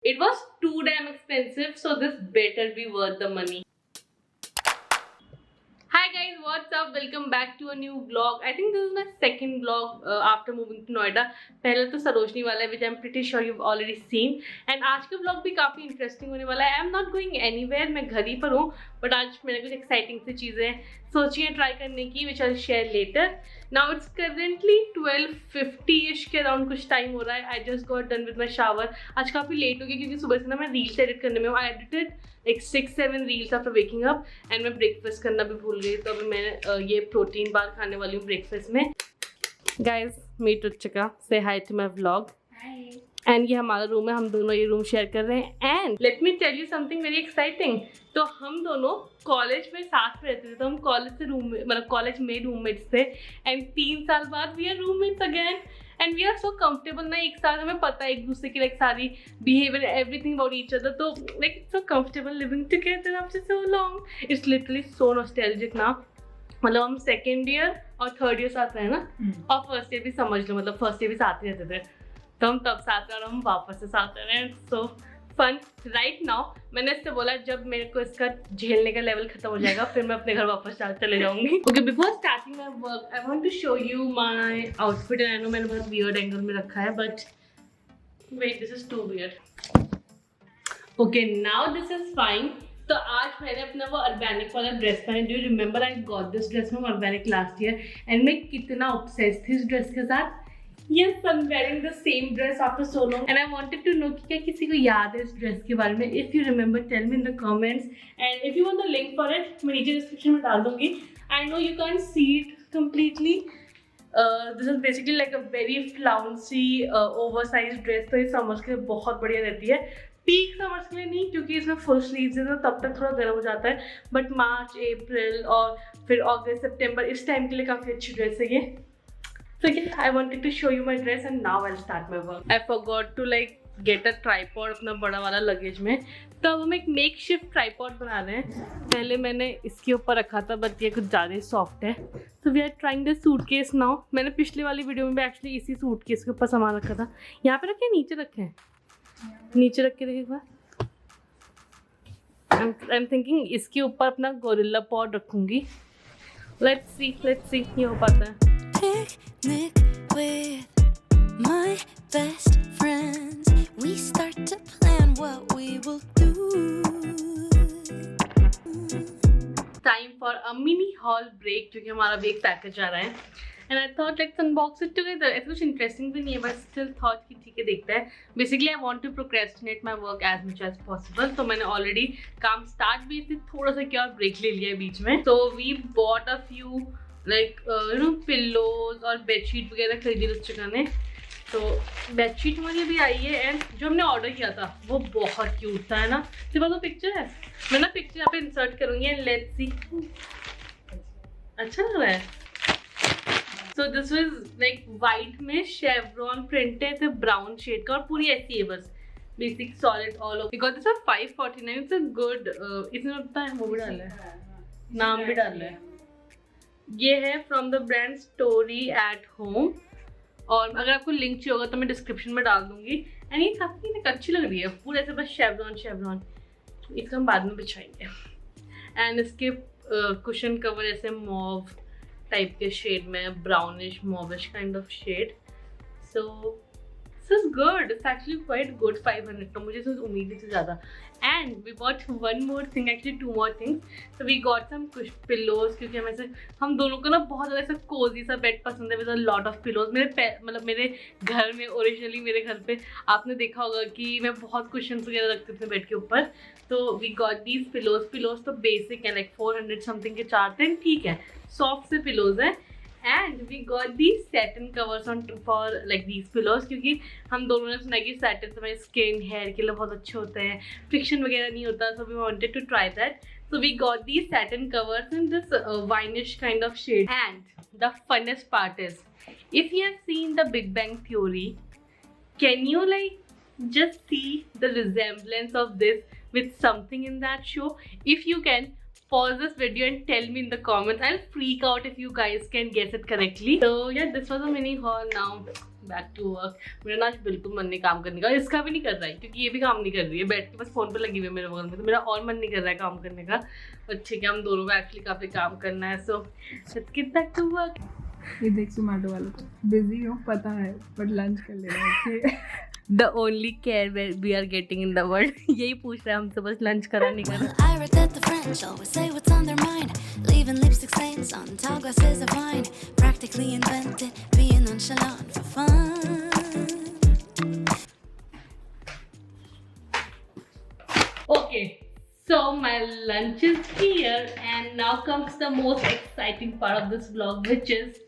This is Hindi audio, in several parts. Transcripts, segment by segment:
It was too damn expensive, so this better be worth the money. Hi guys, what's up? Welcome back to a new vlog. I think this is my second vlog after moving to Noida. पहले तो सरोजनी वाला है, which I'm pretty sure you've already seen. And आज का vlog भी काफी interesting होने वाला है. I'm not going anywhere, मैं घर ही पर हूँ. But आज मैंने कुछ exciting सी चीजें सोची हैं try करने की, which I'll share later. Now it's currently 12:50ish के around कुछ time हो रहा है. I just got done with my shower. आज काफी late हो गया क्योंकि सुबह से ना मैं reels edit करने में हूँ. I edited like 6-7 reels after waking up and मैं breakfast करना भी भूल गई. तो अभी मैं ये प्रोटीन बार खाने वाली हूँ breakfast में. Guys, meet Ruchika. Say hi to my vlog. Hi. And ये हमारा रूम है, हम दोनों ये रूम शेयर कर रहे हैं. And let me tell you something very exciting. तो हम दोनों कॉलेज में साथ रहते थे, तो हम कॉलेज से रूम मतलब कॉलेज में रूममेट्स थे. एंड 3 साल बाद we are roommates again. And we are so comfortable ना, एक साथ हमें पता है एक दूसरे की लाइक सारी behaviour everything about each other. तो like it's so comfortable living together after so long. It's literally so nostalgic ना. मतलब हम सेकेंड ईयर और थर्ड ईयर साथ रहे ना, और फर्स्ट ईयर भी समझ लो, मतलब फर्स्ट ईयर भी साथ ही रहते थे. तो हम तब साथ रहे और हम वापस से साथ रहे हैं. So fun. राइट नाउ मैंने इससे बोला जब मेरे को इसका झेलने का लेवल खत्म हो जाएगा फिर मैं अपने घर वापस चले जाऊंगी. Okay, before starting my work I want to show you my outfit. I know मैंने बहुत वियर्ड एंगल में रखा है, but wait, this is too weird. Okay, now this is fine. तो आज मैंने अपना वो ऑर्गेनिक वाला ड्रेस पहना. Do you remember I got this dress from organic last year and मैं कितना ऑब्सेस्ड थी इस ड्रेस के साथ. Yes, I'm wearing the same dress after so long and I wanted to know कि क्या किसी को याद है इस ड्रेस के बारे में. If you remember, tell me in the comments and if you want the link for it, मैं नीचे description में डाल दूँगी. I know you can't see it completely. This is basically like a very flouncy, oversized dress. तो ये समर्स के लिए बहुत बढ़िया रहती है. पीक समर्स के लिए नहीं क्योंकि इसमें फुल स्लीव्स है तो तब तक थोड़ा गर्म हो जाता है. बट मार्च, अप्रैल और फिर अगस्त, सितंबर इस टाइम के लिए काफ़ी अच्छी ड्रेस है ये. So yeah, I wanted to show you my dress and now I'll start my work. I forgot to like get a tripod अपना बड़ा वाला लगेज में. तो अब हम एक मेक शिफ्ट ट्राईपॉड बना रहे हैं. पहले मैंने इसके ऊपर रखा था बट ये कुछ ज़्यादा ही सॉफ्ट है. तो we are trying the suitcase now. मैंने पिछले वाली वीडियो में भी एक्चुअली इसी सूटकेस के ऊपर सामान रखा था. यहाँ पे रखे, नीचे रखे हैं, नीचे रख के देखे एक बार. आई एम थिंकिंग इसके ऊपर अपना गोरिल्ला पॉड रखूँगी. लेट्स सी ये हो पाता है. Picnic with my best friends. We start to plan what we will do. Time for a mini haul break क्योंकि हमारा भी एक पैकेज आ रहा है. And I thought let's unbox it together. ऐसा कुछ इंटरेस्टिंग भी नहीं है, but still thought कि ठीक है देखते हैं. Basically I want to procrastinate my work as much as possible. तो मैंने already काम start भी इसलिए थोड़ा सा क्या ब्रेक ले लिया है बीच में. So we bought a few like pillows और बेडशीट वगैरह खरीदी रुचिका ने. तो बेडशीट हमारी अभी आई है एंड जो हमने ऑर्डर किया था वो बहुत क्यूट था, है ना. तेरे पास वो पिक्चर है, मैं ना पिक्चर यहाँ पे इंसर्ट करूँगी एंड लेट्स सी. अच्छा लग रहा है. So this was like white में शेवरॉन प्रिंट है, तो ब्राउन शेड का और पूरी ऐसी है बस basic solid all over. Because this are 549. It's a good. इसमें पता है वो भी डाला है, नाम भी डाला है. ये है from the brand story at home और अगर आपको लिंक चाहिए होगा तो मैं डिस्क्रिप्शन में डाल दूंगी. एंड ये काफ़ी अच्छी लग रही है, पूरे ऐसे बस शेवरॉन. इसको हम बाद में बिछाएंगे. एंड इसके कुशन कवर ऐसे मॉव टाइप के शेड में, brownish mauvish kind of shade. So this is good. It's actually quite good. 500 तो मुझे इसमें उम्मीद थी ज़्यादा. And we bought one more thing, actually 2 more things. So we got some pillows क्योंकि हम दोनों को ना बहुत ज़्यादा ऐसा कोजी सा बेड पसंद है with a lot of pillows. मतलब मेरे घर में ओरिजिनली मेरे घर पे आपने देखा होगा कि मैं बहुत कुशन्स वगैरह रखती थी बेड के ऊपर. तो we got these pillows तो बेसिक है, लाइक 400 समथिंग के 4 थे. ठीक है, सॉफ्ट से पिलोज हैं. And we got these satin covers for like these pillows क्योंकि हम दोनों ने सुना कि satin हमारे स्किन हेयर के लिए बहुत अच्छे होते हैं, फ्रिक्शन वगैरह नहीं होता. So we wanted to try that. So we got these satin covers in this wineish kind of shade. And the funnest part is, if you have seen the Big Bang Theory, can you like just see the resemblance of this with something in that show? If you can, pause this video and tell me in the comments. I'll freak out if you guys can guess it correctly. So yeah, this was a mini haul. Now back to work. मेरा ना आज बिल्कुल मन नहीं काम करने का, इसका भी नहीं कर रहा है क्योंकि ये भी काम नहीं कर रही है, बैठ के बस फोन पे लगी हुई है मेरे बगल में, तो मेरा और मन नहीं कर रहा है काम करने का। अच्छे कि हम दोनों को एक्चुअली काफी काम करना है, so let's get back to work. ये देख जोमेटो वालों को बिजी हो पता है, बट लंच कर लेना okay. The only care we are getting in the world, यही पूछ रहा है हमसे, बस लंच करा नहीं करा। I read that the French always say what's on their mind, leaving lipstick stains on tall glasses of wine. Practically invented being nonchalant for fun. Okay, so my lunch is here and now comes the most exciting part of this vlog, which is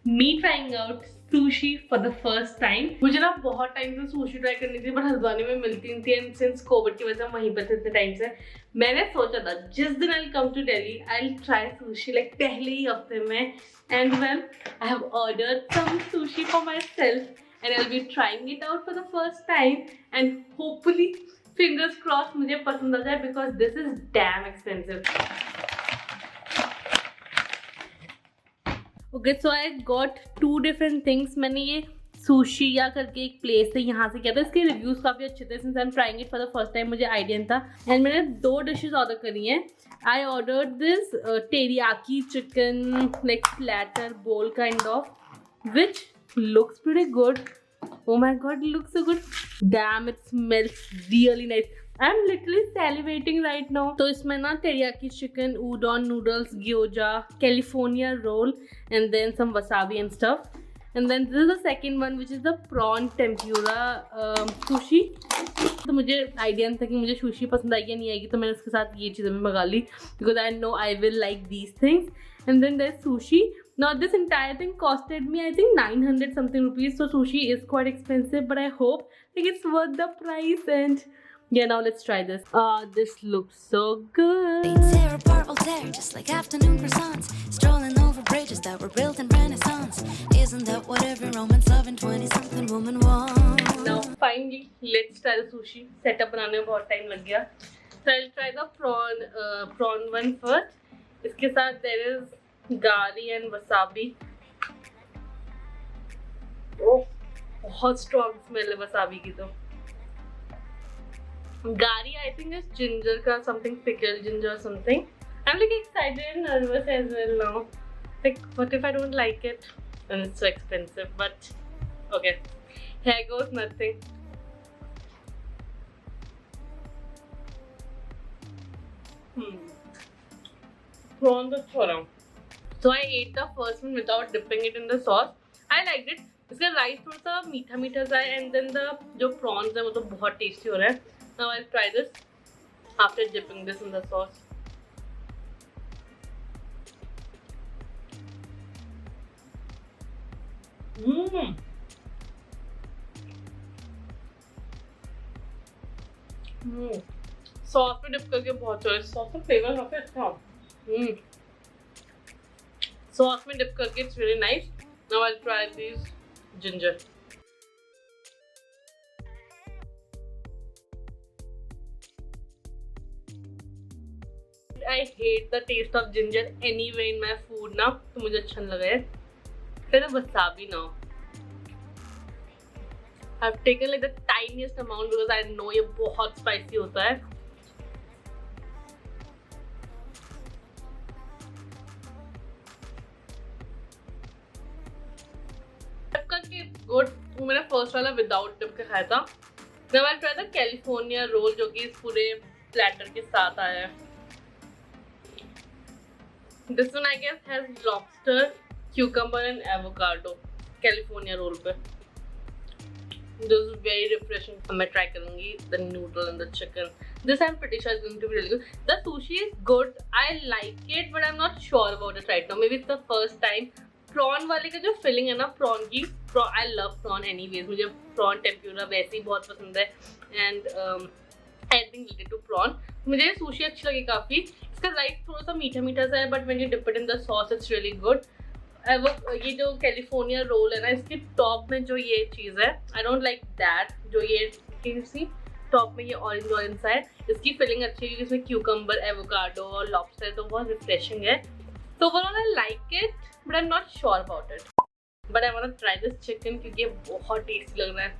me trying out sushi for the first time. मुझे ना बहुत टाइम से sushi ट्राई करनी थी, बट हल्द्वानी में मिलती नहीं थी, एंड सिंस कोविड की वजह से वहीं पर थे इतने टाइम से। मैंने सोचा था जिस दिन I'll come to Delhi, I'll try sushi like पहले ही हफ्ते में, and well, I have ordered some sushi for myself and I'll be trying it out for the first time and hopefully fingers crossed मुझे पसंद आ जाए, because this is damn expensive. Okay, so I got two different things. मैंने ये सुशी या करके एक प्लेस है यहाँ से किया था, इसके रिव्यूज काफ़ी अच्छे थे, since I am trying it for the first time, मुझे आइडिया नहीं था। एंड मैंने 2 डिशेस ऑर्डर करी हैं। I ordered this teriyaki chicken like platter bowl kind of, which looks pretty good. Oh my god, it looks so good. Damn, it smells really nice. I'm literally salivating right now. तो इसमें ना teriyaki chicken, udon noodles, gyoza, California roll, and then some wasabi and stuff. And then this is the second one, which is the prawn tempura sushi. तो मुझे आइडिया नहीं था कि मुझे सुशी पसंद आएगी या नहीं आएगी, तो मैंने उसके साथ ये चीज़ें भी मंगा ली, because I know I will like these things. And then there's sushi. Now this entire thing costed me I think 900 something rupees. So sushi is quite expensive, but I hope like it's worth the price. And yeah, now let's try this. This looks so good. They tear apart Voltaire just like afternoon croissants, strolling over bridges that were built in Renaissance. Isn't that what every romance loving 20-something woman wants? Now finally let's try the sushi. Setup बनाने में बहुत time लग गया. So I'll try the prawn one first. इसके साथ there is gari and wasabi. Oh, बहुत स्ट्रॉन्ग स्मेल है वसाबी की। तो gari I think is ginger का, something pickle ginger something. I am like excited and nervous as well now, like what if I don't like it and it's so expensive, but okay, here goes nothing. prawn तो छोड़ा। So I ate the first one without dipping it in the sauce. I liked it. इसका राइस थोड़ा सा मीठा मीठा सा है, एंड देन द जो प्रॉन्स है वो तो बहुत टेस्टी हो रहा है। Now I'll try this after dipping this in the sauce. Sauce पे डिप करके बहुत अच्छा है। सॉस का फ्लेवर काफी अच्छा। सॉस में डिप करके it's very nice. Now I will try this ginger. I hate the taste of ginger anyway in my food ना, तो मुझे अच्छा नहीं लगा है। फिर wasabi now I have taken like the tiniest amount, because I know ये बहुत स्पाइसी होता है। गुड, वो मैंने फर्स्ट वाला विदाउट डिप के खाया था। Now I'll try the California roll, जो कि इस पूरे प्लेटर के साथ आया है। This one I guess has lobster, cucumber and avocado. California roll पे। This is very refreshing. मैं try करूँगी the noodle and the chicken. This I'm pretty sure is going to be really good. The sushi is good. I like it, but I'm not sure about it right now. Maybe it's the first time. Prawn वाले का जो फिलिंग है ना प्रॉन की, आई लव प्रॉन एनीवेज, मुझे प्रॉन टेम्प्यूरा वैसे ही बहुत पसंद है, and everything related to prawn. मुझे सुशी अच्छी लगी काफ़ी। इसका राइस थोड़ा सा मीठा मीठा सा है, but when you dip it in the sauce it's really good. ये जो कैलिफोर्निया रोल है ना, इसके टॉप में जो ये चीज़ है, आई डोंट लाइक दैट, जो ये सी टॉप में ये ऑरेंज ऑरेंज सा है। इसकी फिलिंग अच्छी है क्योंकि इसमें क्यूकम्बर, एवोकाडो और लॉबस्टर है, तो बहुत रिफ्रेशिंग है। So overall I like it, but I'm not sure about it. But I want to try this chicken क्योंकि ये बहुत टेस्टी लग रहा है.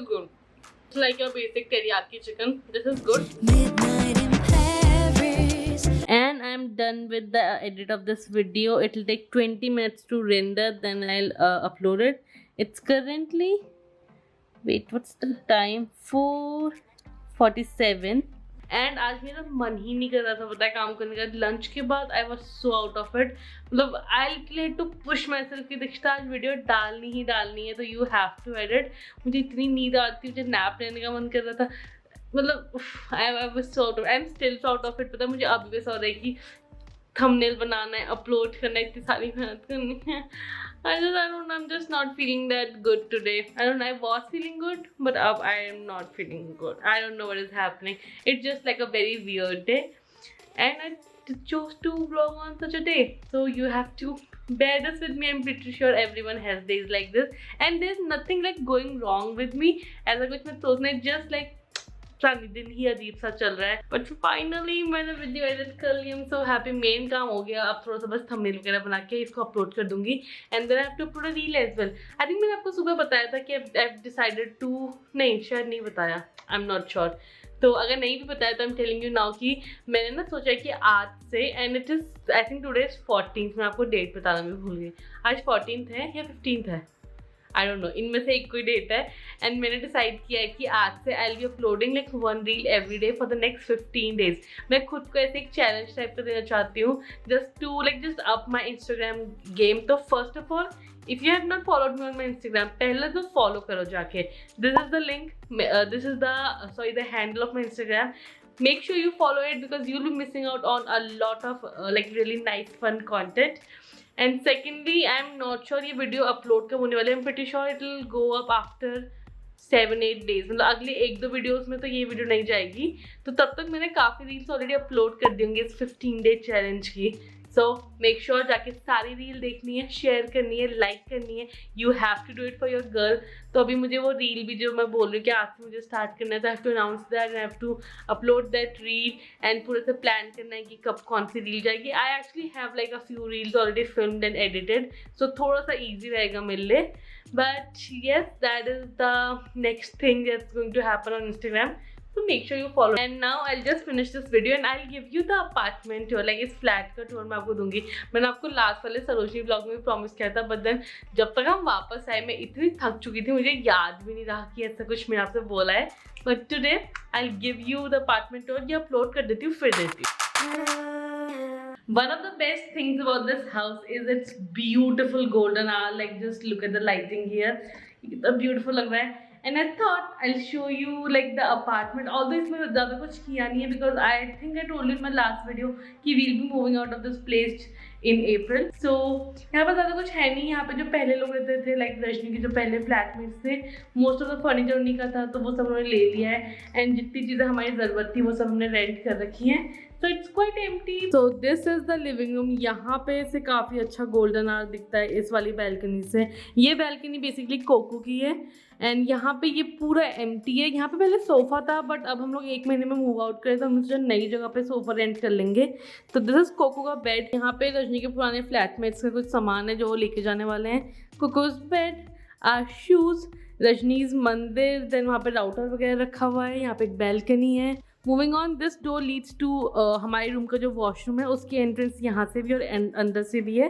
Good. It's like your basic teriyaki chicken. This is good. Midnight in Paris. And I'm done with the edit of this video. It'll take 20 minutes to render, then I'll upload it. It's currently, wait, what's the time? 4:47. And आज मेरा मन ही नहीं कर रहा था पता है काम करने का. लंच के बाद I was so out of it. मतलब I literally to push myself कि दीक्षिता आज वीडियो डालनी है तो यू हैव टू एडिट. मुझे इतनी नींद आती, मुझे नैप लेने का मन कर रहा था. मतलब I was so out of, I am still so out of it. पता है मुझे अभी भी सो रहा है कि थंबनेल बनाना है, अपलोड करना है, इतनी सारी मेहनत करनी है. I'm just not feeling that good today. I was feeling good, but I am not feeling good. I don't know what is happening. It's just like a very weird day. And I chose to vlog on such a day. So you have to bear this with me. I'm pretty sure everyone has days like this. And there's nothing like going wrong with me. ऐसा कुछ मैं सोचना है, just like दिन ही अजीब सा चल रहा है. बट फाइनली मैंने वीडियो एडिट कर ली. I'm so happy. मेन काम हो गया. अब थोड़ा सा बस थंबनेल वगैरह बना के इसको अपलोड कर दूंगी. And then I have to upload a reel as well. I think मैंने आपको सुबह बताया था कि आई हैव डिसाइडेड टू, नहीं शायद नहीं बताया, आई एम नॉट श्योर. तो अगर नहीं भी बताया तो I am telling you now कि मैंने ना सोचा कि आज से, and it is I think today is 14th. मैं आपको डेट बताना भी भूल गई. आज 14th है या 15th है, आई डोंट नो, इनमें से एक कोई डेट है. एंड मैंने डिसाइड किया है कि आज से I will be uploading like 1 reel every day for the next 15 days. मैं खुद को ऐसे एक चैलेंज टाइप का देना चाहती हूँ, just up my Instagram game. तो first of all, if you have not followed me on my Instagram, पहले तो फॉलो करो जाके. This is the link, this is the handle of my Instagram. Make sure you follow it because you'll be missing out on a lot of like really nice fun content. And secondly, I'm not sure ये वीडियो अपलोड कब होने वाले. I'm pretty sure it will go up after 7-8 days. मतलब अगले 1-2 वीडियोस में तो ये वीडियो नहीं जाएगी. तो तब तक मैंने काफ़ी रील्स ऑलरेडी अपलोड कर दी होंगी इस 15-day चैलेंज की. सो मेक श्योर जाके सारी रील देखनी है, शेयर करनी है, लाइक करनी है. You have to do it for your girl. तो अभी मुझे वो रील भी जो मैं बोल रही हूँ कि आज से मुझे स्टार्ट करना है, तो I have to announce that, I have to upload that reel and पूरे से प्लान करना है कि कब कौन सी रील जाएगी. I actually have like a few reels already filmed and edited, so थोड़ा सा ईजी रहेगा मेरे लिए. But yes, that is the next thing that's going to happen on Instagram. So make sure you follow. And now I'll just finish this video and I'll give you the apartment tour, like इस फ्लैट का टूर मैं आपको दूंगी. मैंने आपको लास्ट वाले सरोजनी ब्लॉग में भी प्रॉमिस किया था, बट देन जब तक हम वापस आए मैं इतनी थक चुकी थी, मुझे याद भी नहीं रहा कि ऐसा कुछ मैंने आपसे बोला है. But today I'll give you the apartment tour. ये अपलोड कर देती हूँ, फिर देती हूँ. One of the best things about this house is its beautiful golden hour. Like just look at the lighting here. कितना beautiful लग रहा है. And I thought I'll show you like the apartment. Although इसमें ज़्यादा कुछ किया नहीं है because I think I told you in my last video कि we'll be moving out of this place in April. So यहाँ पर ज़्यादा कुछ है नहीं. यहाँ पे जो पहले लोग रहते थे like रजनी के जो पहले फ्लैटमेट्स थे, most of the furniture उन्हीं का था, तो वो सब उन्होंने ले लिया है. And जितनी चीज़ें हमारी ज़रूरत थी वो सब हमने रेंट कर रखी हैं. So it's quite empty. So this is the living room. यहाँ पे से काफ़ी अच्छा गोल्डन आवर दिखता है इस वाली बैल्कनी से. ये बैल्कनी बेसिकली कोको की है एंड यहाँ पे ये पूरा एम्प्टी है. यहाँ पे पहले सोफ़ा था बट अब हम लोग 1 महीने में मूव आउट करें तो हम सोचा नई जगह पे सोफ़ा रेंट कर लेंगे. तो दिस इज़ कोको का बेड. यहाँ पे रजनी के पुराने फ्लैटमेट्स का कुछ सामान है जो वो लेके जाने वाले हैं. कोकोज बेड, आर शूज़, रजनीज मंदिर, देन वहाँ पे राउटर वगैरह रखा हुआ है. यहाँ पे एक बैल्कनी है. Moving on, this door leads to हमारे रूम का जो वॉशरूम है उसकी एंट्रेंस यहाँ से भी और अंदर से भी है.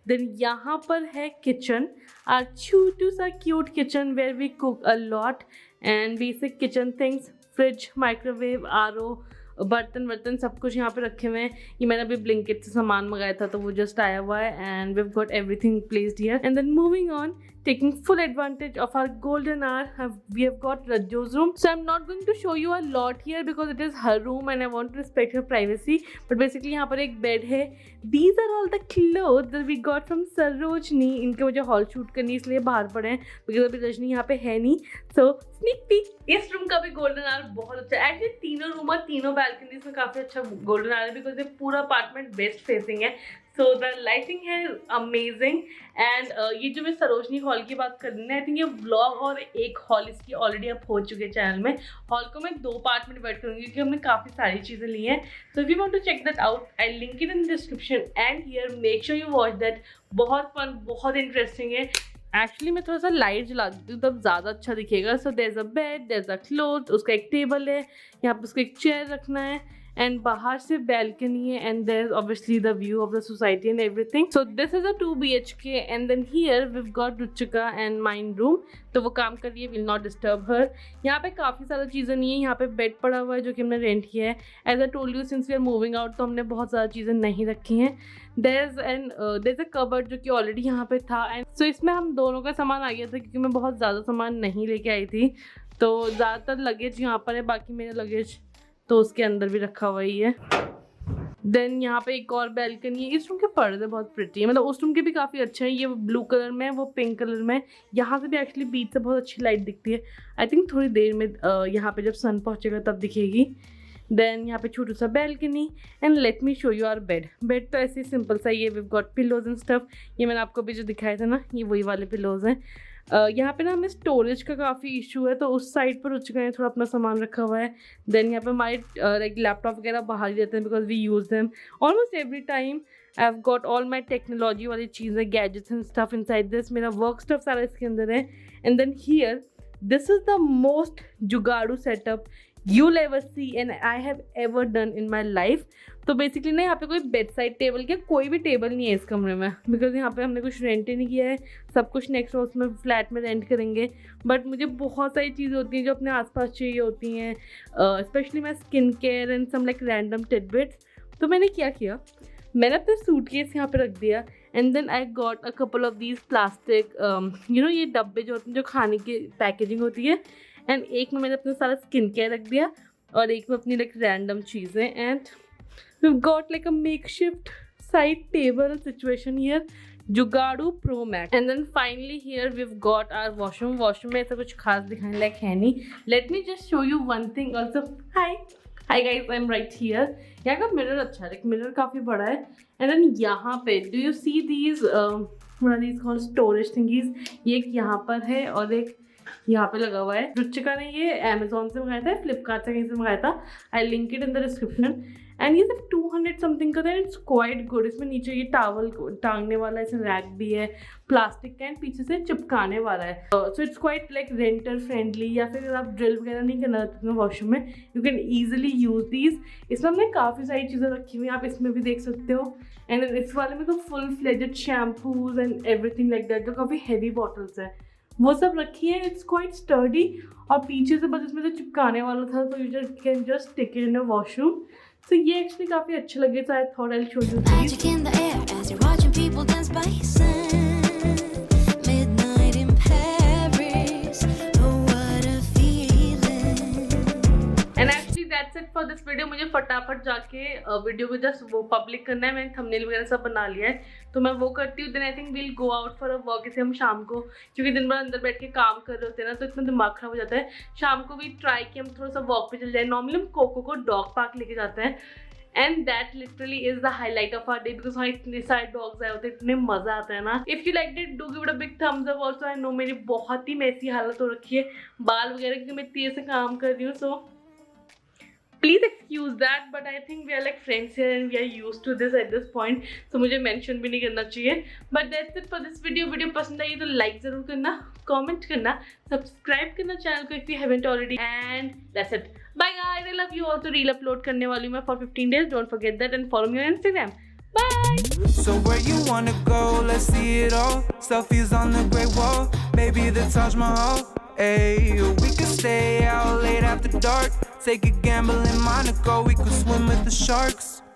देन यहाँ पर है किचन, आर छोटू सा cute kitchen where we cook a lot and basic kitchen things, fridge, microwave, RO, बर्तन सब कुछ यहाँ पे रखे हुए हैं. ये मैंने अभी ब्लिंकिट से सामान मंगाया था तो वो जस्ट आया हुआ है and we have got everything placed here. And then moving on, taking full advantage of our golden hour, we have got Rajjo's room. So I'm not going to show you a lot here because it is her room and I want to respect her privacy. But basically यहाँ पर एक बेड है. These are all the clothes that we got from Sarojini. इनके मुझे हॉल शूट करनी इसलिए बाहर पड़े हैं because अभी रजनी यहाँ पे है नहीं. So sneak peek. इस रूम का भी गोल्डन आवर बहुत अच्छा है. एक्चुअली तीनों रूम और तीनों बैल्कनीज में काफ़ी अच्छा गोल्डन आवर है बिकॉज ये पूरा अपार्टमेंट वेस्ट फेसिंग है. सो द लाइटिंग है अमेजिंग एंड ये जो मैं सरोजनी हॉल की बात कर रही हूँ, आई थिंक ये व्लॉग और एक हॉल इसकी ऑलरेडी अप हो चुके हैं चैनल में. हॉल को मैं 2 पार्ट में डिवाइड करूँगी क्योंकि हमने काफ़ी सारी चीज़ें ली हैं. So if you want to check that out, I link it in description and here, make sure you watch that. बहुत फन, बहुत इंटरेस्टिंग है. एक्चुअली मैं थोड़ा सा लाइट जला देती हूँ तब ज़्यादा अच्छा दिखेगा. So there is a bed, there is a cloth, उसका एक टेबल है, यहाँ पर उसको एक चेयर रखना है एंड बाहर से बैल्कनी है and there is obviously the view of the society and everything. So this is a 2 BHK and then here we got Ruchika and mind room. तो वो काम कर रही है, विल नॉट डिस्टर्ब हर. यहाँ पे काफ़ी सारी चीज़ें नहीं है. यहाँ पे बेड पड़ा हुआ है जो कि हमने रेंट किया है. As I told you, since we are moving out तो हमने बहुत ज़्यादा चीज़ें नहीं रखी हैं. देयर इज अ कबर्ड जो कि ऑलरेडी यहाँ पे था एंड सो इसमें हम दोनों का सामान आ गया था क्योंकि मैं बहुत ज़्यादा सामान नहीं लेके आई थी. तो ज़्यादातर लगेज यहाँ पर है, बाकी मेरा लगेज तो उसके अंदर भी रखा हुआ ही है. देन यहाँ पे एक और बैल्कनी है. इस रूम के पर्दे बहुत प्रिटी है, मतलब उस रूम के भी काफ़ी अच्छे हैं. ये ब्लू कलर में है, वो पिंक कलर में. यहाँ से भी एक्चुअली बीच से बहुत अच्छी लाइट दिखती है. आई थिंक थोड़ी देर में यहाँ पे जब सन पहुँचेगा तब दिखेगी. देन यहाँ पे छोटा सा balcony and let me show you our bed. Bed तो ऐसे सिंपल सा ही है. We got pillows and stuff. ये मैंने आपको भी जो दिखाया था ना, ये वही वाले पिलोज हैं. यहाँ पे ना हमें स्टोरेज का काफ़ी इशू है तो उस साइड पर रुच गए, थोड़ा अपना सामान रखा हुआ है. देन यहाँ पे हमारे लाइक लैपटॉप वगैरह बाहर ही रहते हैं because we use them almost every time. I have got all my technology वाली चीज़ें, gadgets and stuff inside this. मेरा वर्क स्टफ सारा इसके अंदर है. And then here, this is the most जुगाड़ू setup you'll ever see and I have ever done in my life. तो बेसिकली ना यहाँ पे कोई बेड साइड टेबल, क्या कोई भी टेबल नहीं है इस कमरे में बिकॉज यहाँ पे हमने कुछ रेंट ही नहीं किया है. सब कुछ नेक्स्ट हाउस में फ्लैट में रेंट करेंगे. बट मुझे बहुत सारी चीज़ें होती हैं जो अपने आसपास चाहिए होती हैं, specially my skin care and some like random tidbits. तो मैंने क्या किया, मैंने अपना सूटकेस यहाँ पे रख दिया and then I got a couple of these plastic ये डब्बे जो होते हैं जो खाने की पैकेजिंग होती है. एंड एक में मैंने अपना सारा स्किन केयर रख दिया और एक में अपनी लाइक रैंडम चीज़ें. And we got like a makeshift side table situation here, जुगाड़ू pro max. And then finally here we got our washroom. Washroom में ऐसा कुछ खास दिखाने लायक है नहीं. Let me just show you one thing also. Hi guys, I am right here. यहाँ का मिरर अच्छा है, लाइक मिरर काफ़ी बड़ा है. एंड देन यहाँ पे do you see these called storage thingies. ये एक यहाँ पर है और एक यहाँ पे लगा हुआ है. रुचिका ने ये अमेजोन से मंगाया था, फ्लिपकार्ट से कहीं से मंगाया था. I link it in the description. And ये सिर्फ 200 समथिंग का था. It's quite good. इसमें नीचे ये टावल टांगने वाला ऐसे रैक भी है प्लास्टिक का एंड पीछे से चिपकाने वाला है. So it's quite like रेंटर friendly. या फिर अगर आप ड्रिल वगैरह नहीं करना चाहते वॉशरूम में, you can easily use these. इसमें हमने काफ़ी सारी चीज़ें रखी हुई हैं, आप इसमें भी देख सकते हो. एंड इस वाले में तो full fledged shampoos and everything like that. जो काफ़ी हैवी बॉटल्स है वो सब रखी है. It's quite sturdy. और पीछे से बस इसमें जो चिपकाने वाला था तो you can just stick it in a washroom. So ये एक्चुअली काफ़ी अच्छे लगे. So I thought I will show you this. Magic in the air as you're watching people dance by sand. Midnight in Paris. Oh, what a feeling. And actually that's it for this video. मुझे फटाफट जाके वीडियो को जस्ट वो पब्लिक करना है. मैंने थंबनेल वगैरह सब बना लिया है तो मैं वो करती हूँ. Then I think we'll go out for a walk. इसे हम शाम को, क्योंकि दिन भर अंदर बैठ के काम कर रहे होते हैं ना तो इतना दिमाग खराब हो जाता है. शाम को भी ट्राई कि हम थोड़ा सा वॉक पे चल जाए. नॉर्मली हम कोको को डॉग पार्क लेके जाते हैं and that literally is the highlight of our day because वहाँ इतने सारे डॉग्स आए होते हैं, इतने मजा आता है ना. If you like it do give it a big thumbs up. Also I know मेरी बहुत ही मैसी हालत हो रखी है बाल वगैरह क्योंकि मैं तेज से काम कर रही हूँ. सो please excuse that, but I think we are like friends here and we are used to this at this point. So मुझे mention भी नहीं करना चाहिए. But that's it for this video. Video पसंद आई तो like ज़रूर करना, comment करना, subscribe करना चैनल को if you haven't already. And that's it. Bye guys. I love you all. तो reel upload करने वाली हूँ मैं for 15 days. Don't forget that and follow me on Instagram. Bye. So where you wanna go? Let's see it all. Selfies on the Great Wall. Maybe the Taj Mahal. Hey, we could stay out late after dark. Take a gamble in Monaco. We could swim with the sharks.